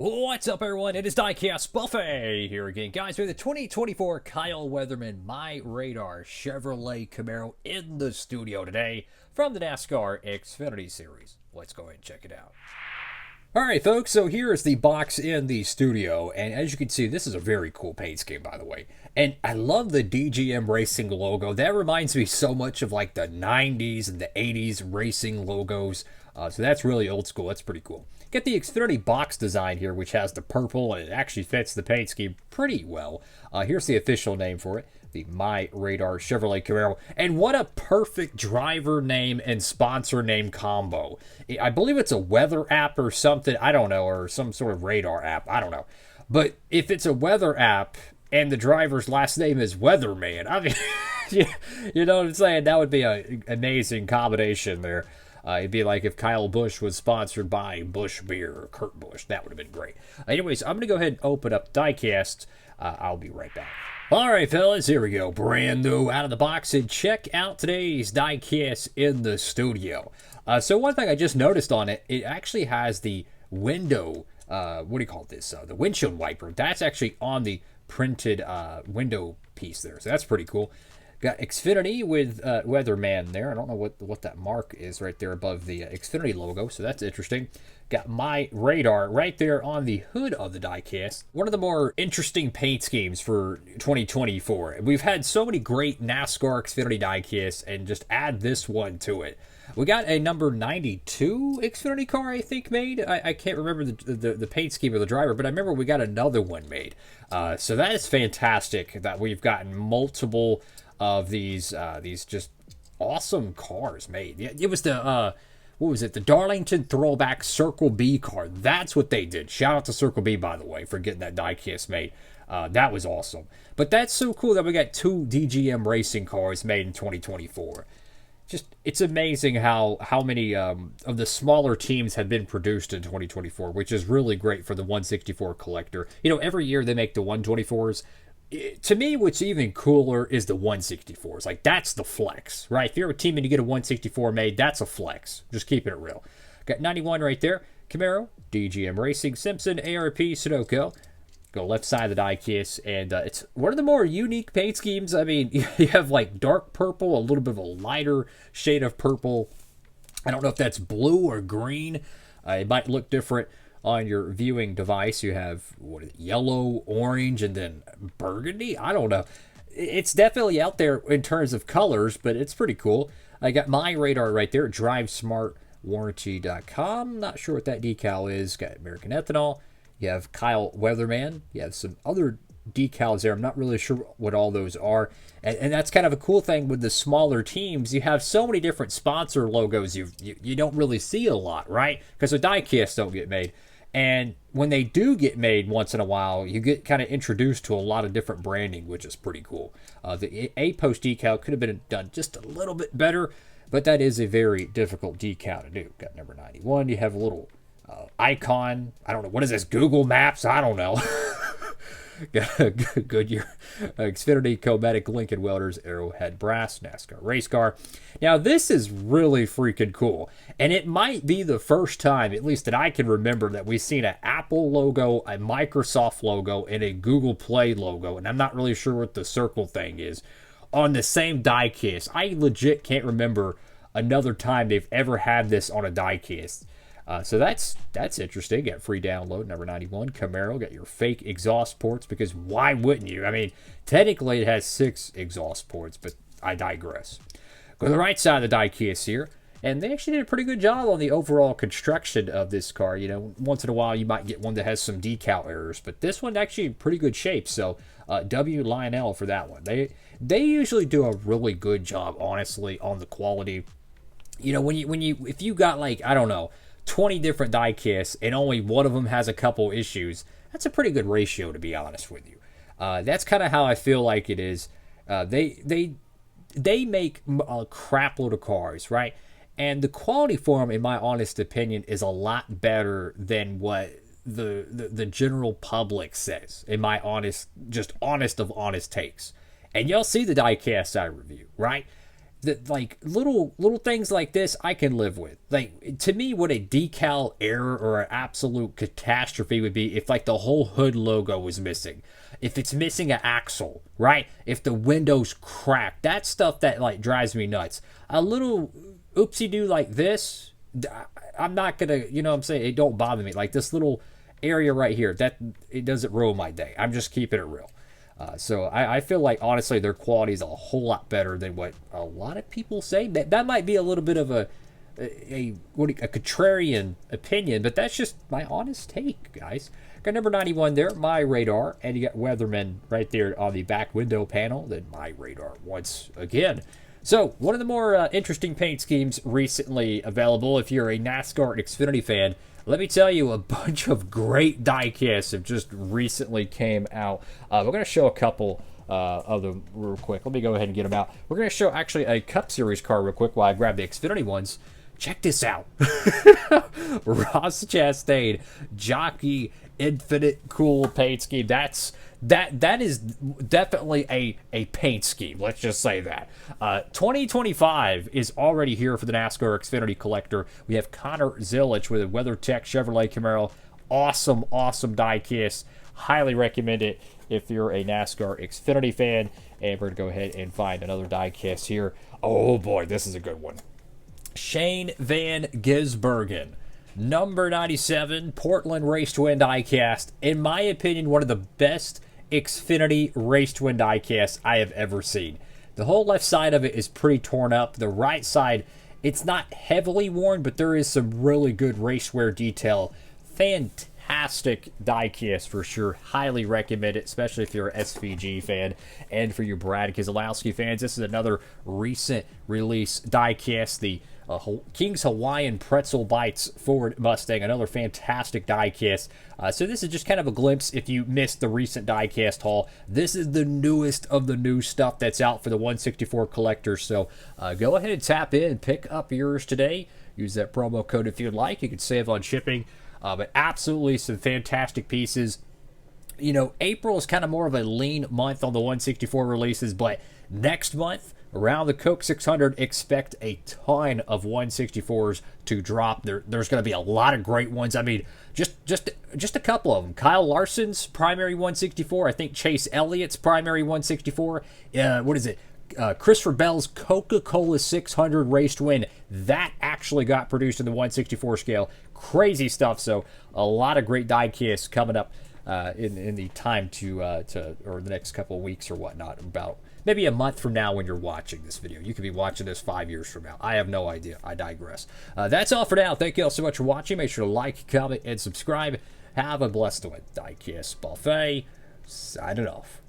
What's up, everyone? It is Diecastbuffet here again, guys. With the 2024 Kyle Weatherman My Radar Chevrolet Camaro in the studio today from the NASCAR Xfinity Series. Let's go ahead and check it out. All right, folks, so here is the box in the studio, and as you can see, this is a very cool paint scheme, by the way. And I love the DGM Racing logo. That reminds me so much of like the 90s and the 80s racing logos. So that's really old school. That's pretty cool. Get the Xfinity box design here, which has the purple, and it actually fits the paint scheme pretty well. Here's the official name for it, the My Radar Chevrolet Camaro. And what a perfect driver name and sponsor name combo. I believe it's a weather app or something, I don't know, or some sort of radar app, I don't know. But if it's a weather app and the driver's last name is Weatherman, I mean, you know what I'm saying? That would be an amazing combination there. It'd be like if Kyle Busch was sponsored by Busch Beer or Kurt Busch. That would have been great. Anyways, I'm going to go ahead and open up Diecast. I'll be right back. All right, fellas, here we go. Brand new out of the box. And check out today's Diecast in the studio. So one thing I just noticed on it, it actually has the window, what do you call this? The windshield wiper. That's actually on the printed window piece there. So that's pretty cool. Got Xfinity with Weatherman there. I don't know what that mark is right there above the Xfinity logo, so that's interesting. Got My Radar right there on the hood of the diecast. One of the more interesting paint schemes for 2024. We've had so many great NASCAR Xfinity diecasts, and just add this one to it. We got a number 92 Xfinity car, I think, made. I can't remember the paint scheme of the driver, but I remember we got another one made. So that is fantastic that we've gotten multiple of these just awesome cars made. It was the what was it? The Darlington Throwback Circle B car. That's what they did. Shout out to Circle B, by the way, for getting that diecast made. That was awesome. But that's so cool that we got two DGM racing cars made in 2024. Just, it's amazing how many of the smaller teams have been produced in 2024, which is really great for the 164 collector. You know, every year they make the 124s. To me, what's even cooler is the 164s. Like, that's the flex, right? If you're a team and you get a 164 made, that's a flex. Just keeping it real. Got 91 right there. Camaro, DGM Racing, Simpson, ARP, Sudoku. Go left side of the diecast, and it's one of the more unique paint schemes. I mean, you have like dark purple, a little bit of a lighter shade of purple. I don't know if that's blue or green. It might look different on your viewing device. You have yellow, orange, and then burgundy. I don't know. It's definitely out there in terms of colors, but it's pretty cool. I got My Radar right there. DriveSmartWarranty.com. Not sure what that decal is. Got American Ethanol. You have Kyle Weatherman. You have some other decals there. I'm not really sure what all those are. And that's kind of a cool thing with the smaller teams. You have so many different sponsor logos you don't really see a lot, right? Because the diecasts don't get made. And when they do get made once in a while, you get kind of introduced to a lot of different branding, which is pretty cool. The A-post decal could have been done just a little bit better, but that is a very difficult decal to do. Got number 91. You have a little icon. I don't know. What is this? Google Maps? I don't know. Goodyear, Xfinity, Cometic, Lincoln Welders, Arrowhead Brass, NASCAR Race Car. Now, this is really freaking cool. And it might be the first time, at least that I can remember, that we've seen an Apple logo, a Microsoft logo, and a Google Play logo. And I'm not really sure what the circle thing is on the same diecast. I legit can't remember another time they've ever had this on a diecast. So that's interesting. Got free download, number 91. Camaro, got your fake exhaust ports, because why wouldn't you? I mean, technically it has 6 exhaust ports, but I digress. Go to the right side of the diecast here, and they actually did a pretty good job on the overall construction of this car. You know, once in a while you might get one that has some decal errors, but this one actually in pretty good shape. So W Lionel for that one. They usually do a really good job, honestly, on the quality. You know, if you got like, I don't know, 20 different diecasts and only one of them has a couple issues, that's a pretty good ratio, to be honest with you. That's kind of how I feel like it is. They make a crap load of cars, right? And the quality for them, in my honest opinion, is a lot better than what the general public says, in my honest of honest takes. And y'all see the diecast I review, right? that like little things like this I can live with. Like to me, what a decal error or an absolute catastrophe would be if like the whole hood logo was missing, if it's missing an axle, right? If the window's cracked, that stuff that like drives me nuts. A little oopsie doo like this, I'm not gonna, you know what I'm saying, it don't bother me. Like this little area right here, that it doesn't ruin my day. I'm just keeping it real. So I feel like honestly their quality is a whole lot better than what a lot of people say. That might be a little bit of a contrarian opinion, but that's just my honest take, guys. Got number 91 there, My Radar, and you got Weatherman right there on the back window panel. Then My Radar once again. So one of the more interesting paint schemes recently available, if you're a NASCAR Xfinity fan. Let me tell you, a bunch of great diecasts have just recently came out. We're going to show a couple of them real quick. Let me go ahead and get them out. We're going to show actually a Cup Series car real quick while I grab the Xfinity ones. Check this out. Ross Chastain, Jockey, Infinite Cool paint scheme. That is definitely a paint scheme. Let's just say that. 2025 is already here for the NASCAR Xfinity collector. We have Connor Zilic with a WeatherTech Chevrolet Camaro. Awesome diecast. Highly recommend it if you're a NASCAR Xfinity fan. And we're going to go ahead and find another diecast here. Oh boy, this is a good one. Shane Van Gisbergen, number 97, Portland Race to Win diecast. In my opinion, one of the best Xfinity Race to Win diecast I have ever seen. The whole left side of it is pretty torn up. The right side, it's not heavily worn, but there is some really good race wear detail. Fantastic diecast for sure. Highly recommend it, especially if you're an SVG fan. And for you Brad Keselowski fans, this is another recent release diecast. The King's Hawaiian Pretzel Bites Ford Mustang, another fantastic diecast. So this is just kind of a glimpse if you missed the recent diecast haul. This is the newest of the new stuff that's out for the 164 collectors. So go ahead and tap in and pick up yours today. Use that promo code if you'd like. You can save on shipping. But absolutely some fantastic pieces. You know, April is kind of more of a lean month on the 164 releases, but next month, around the Coke 600, expect a ton of 164s to drop. There's going to be a lot of great ones. I mean, just a couple of them. Kyle Larson's primary 164. I think Chase Elliott's primary 164. What is it? Christopher Bell's Coca-Cola 600 Race to Win. That actually got produced in the 164 scale. Crazy stuff. So a lot of great diecasts coming up in the time to or the next couple of weeks or whatnot. About maybe a month from now when you're watching this video. You could be watching this 5 years from now. I have no idea. I digress. That's all for now. Thank you all so much for watching. Make sure to like, comment, and subscribe. Have a blessed one. Diecast Buffet. Signing off.